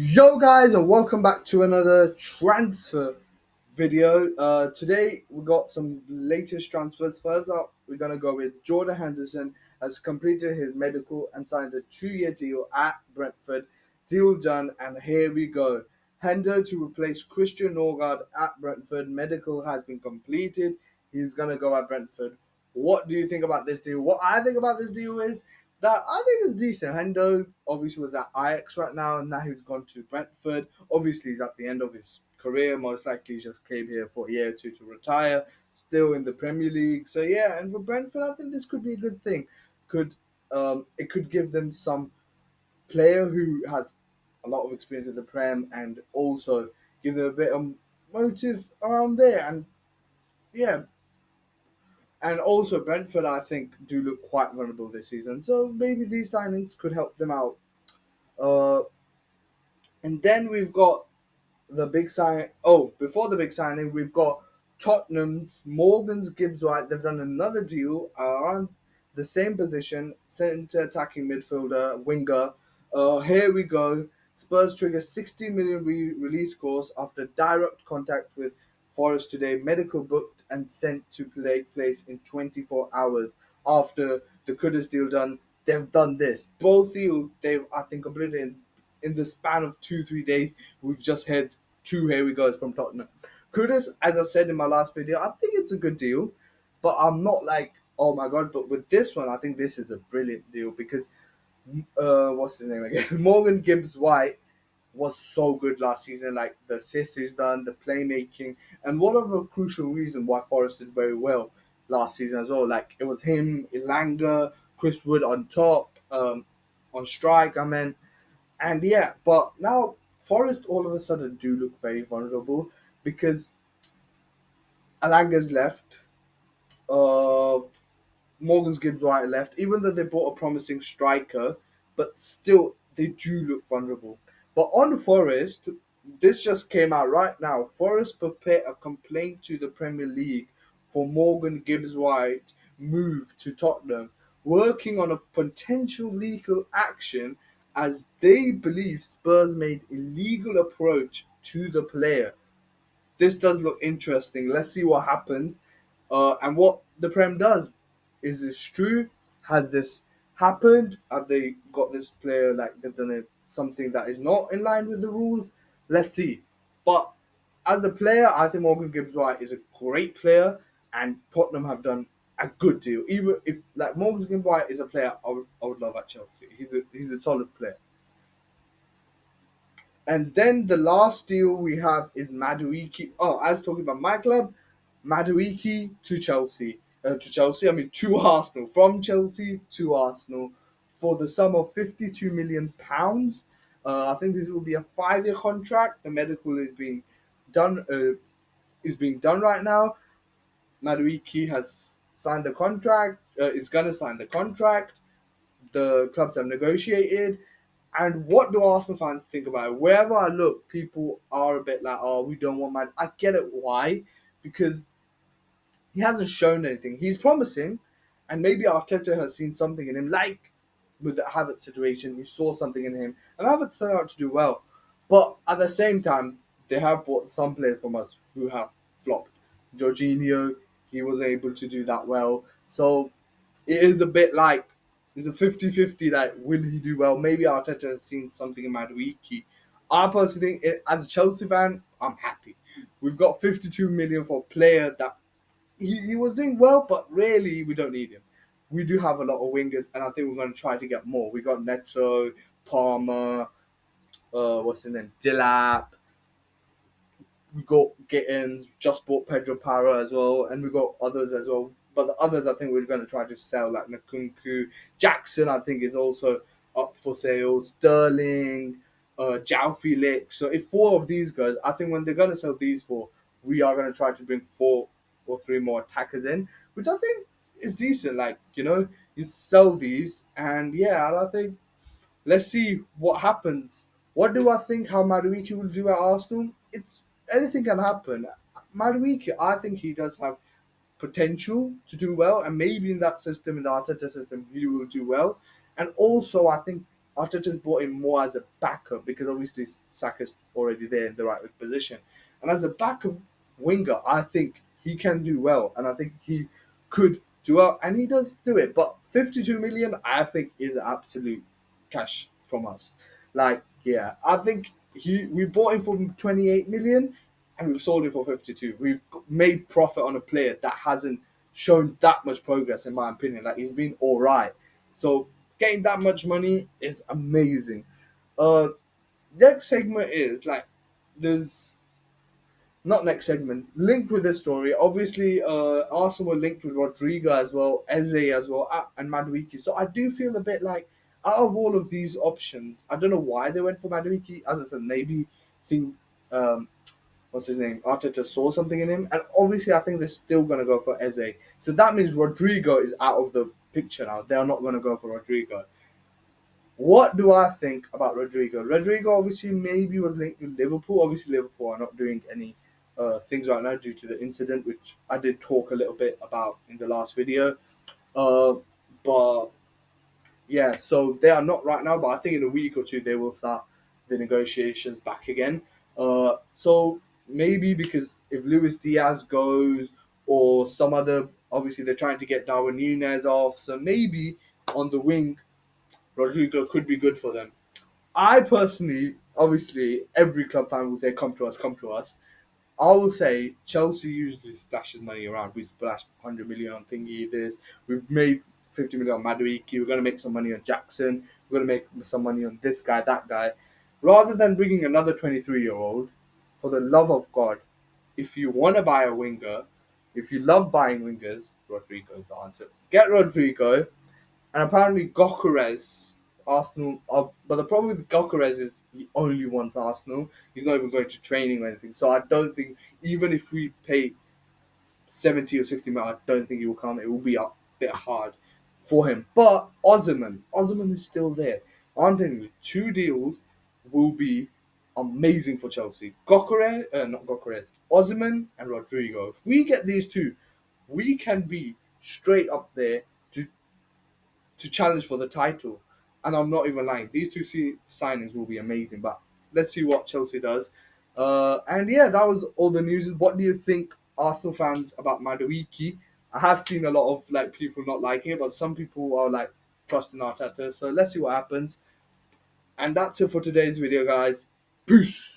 Yo guys, and welcome back to another transfer video. Today we got some latest transfers. First up, we're gonna go with Jordan Henderson has completed his medical and signed a 2-year deal at Brentford. Deal done, and here we go. Hendo to replace Christian Norgard at Brentford. Medical has been completed. He's gonna go at Brentford. What do you think about this deal? What I think about this deal is that I think it's decent. Hendo obviously was at Ajax right now, and now he's gone to Brentford. Obviously, he's at the end of his career. Most likely, he just came here for a year or two to retire. Still in the Premier League, so yeah. And for Brentford, I think this could be a good thing. Could It could give them some player who has a lot of experience in the Prem, and also give them a bit of motive around there. And yeah, and also Brentford, I think, do look quite vulnerable this season. So maybe these signings could help them out. Uh, and then we've got the big sign. Oh, before the big signing, we've got Tottenham's Morgan's Gibbs White. They've done another deal around the same position, centre attacking midfielder, winger. Here we go. Spurs trigger 60 million release clause after direct contact with Forest today. Medical booked and sent to place in 24 hours after the Kudus deal done. They've done this. Both deals they've I think completed in the span of 2-3 days. We've just had two here we goes from Tottenham. Kudus, as I said in my last video, I think it's a good deal, but I'm not like, oh my god. But with this one, I think this is a brilliant deal because what's his name again? Morgan Gibbs White was so good last season. Like the assists he's done, the playmaking, and one of a crucial reason why Forest did very well last season as well. Like it was him, Ilanga, Chris Wood on top, on strike. I mean, and yeah, but now Forest all of a sudden do look very vulnerable because Alanga's left, uh, Morgan's Gibbs White left, even though they bought a promising striker, but still they do look vulnerable. But on Forest, this just came out right now. Forest prepared a complaint to the Premier League for Morgan Gibbs White move to Tottenham, working on a potential legal action as they believe Spurs made illegal approach to the player. This does look interesting. Let's see what happens, and what the Prem does. Is this true? Has this happened? Have they got this player like they've done something that is not in line with the rules? Let's see. But as the player, I think Morgan Gibbs White is a great player, and Tottenham have done a good deal. Even if like Morgan Gibbs White is a player I would love at Chelsea. He's a solid player. And then the last deal we have is Madueke. Oh, I was talking about my club, Madueke to Chelsea. I mean, to Arsenal. From Chelsea to Arsenal for the sum of £52 million. I think this will be a 5-year contract. The medical done. Is being done right now. Madueke has signed the contract. Is gonna sign the contract. The clubs have negotiated. And what do Arsenal fans think about it? Wherever I look, people are a bit like, "Oh, we don't want Man." I get it. Why? Because he hasn't shown anything. He's promising, and maybe Arteta has seen something in him, like with the Havertz situation. He saw something in him, and Havertz turned out to do well. But at the same time, they have bought some players from us who have flopped. Jorginho, he was able to do that well. So it is a bit like it's a 50-50. Like, will he do well? Maybe Arteta has seen something in Madueke. I personally think, as a Chelsea fan, I'm happy. We've got 52 million for a player that he was doing well, but really we don't need him. We do have a lot of wingers, and I think we're going to try to get more. We got Neto, Palmer, what's his name, Dilap. We got Gittins, just bought Pedro Para as well, and we got others as well. But the others, I think we're going to try to sell, like Nkunku. Jackson, I think, is also up for sale. Sterling, Jao Felix. So if four of these guys, I think when they're going to sell these four, we are going to try to bring four or three more attackers in, which I think is decent. Like, you sell these, and yeah, I think let's see what happens. What do I think how Madueke will do at Arsenal? It's anything can happen. Madueke, I think he does have potential to do well, and maybe in that system, in the Arteta system, he will do well. And also, I think Arteta's brought him more as a backup because obviously Saka's already there in the right position, and as a backup winger, I think he can do well, and I think he could do well, and he does do it. But 52 million, I think, is absolute cash from us. Like, yeah, I think we bought him for 28 million, and we've sold him for 52. We've made profit on a player that hasn't shown that much progress, in my opinion. Like, he's been all right. So getting that much money is amazing. Uh, next segment is like there's not next segment linked with this story. Obviously, Arsenal were linked with Rodrigo as well, Eze as well, and Madueke. So I do feel a bit like out of all of these options, I don't know why they went for Madueke. As I said, maybe think um, what's his name? Arteta saw something in him, and obviously I think they're still gonna go for Eze. So that means Rodrigo is out of the picture now. They are not gonna go for Rodrigo. What do I think about Rodrigo? Rodrigo obviously maybe was linked with Liverpool. Obviously, Liverpool are not doing any things right now due to the incident, which I did talk a little bit about in the last video. Uh, but yeah, so they are not right now, but I think in a week or two they will start the negotiations back again. So maybe because if Luis Diaz goes or some other, obviously they're trying to get Darwin Nunez off, so maybe on the wing Rodrigo could be good for them. I personally, obviously, every club fan will say, "Come to us, come to us." I will say Chelsea usually splashes money around. We splashed 100 million on thingy. This we've made 50 million on Madueke. We're gonna make some money on Jackson. We're gonna make some money on this guy, that guy. Rather than bringing another 23-year-old, for the love of God, if you want to buy a winger, if you love buying wingers, Rodrigo is the answer. Get Rodrigo, and apparently Gokeres, Arsenal. But the problem with Gokeres is he only wants Arsenal. He's not even going to training or anything. So I don't think even if we pay 70 or 60 mil, I don't think he will come. It will be a bit hard for him. But Osimhen is still there. I'm telling you, two deals will be amazing for Chelsea. Not Gokeres, Osimhen and Rodrigo. If we get these two, we can be straight up there to challenge for the title. And I'm not even lying. These two signings will be amazing. But let's see what Chelsea does. And yeah, that was all the news. What do you think, Arsenal fans, about Madueke? I have seen a lot of like people not liking it, but some people are like trusting Arteta. So let's see what happens. And that's it for today's video, guys. Peace.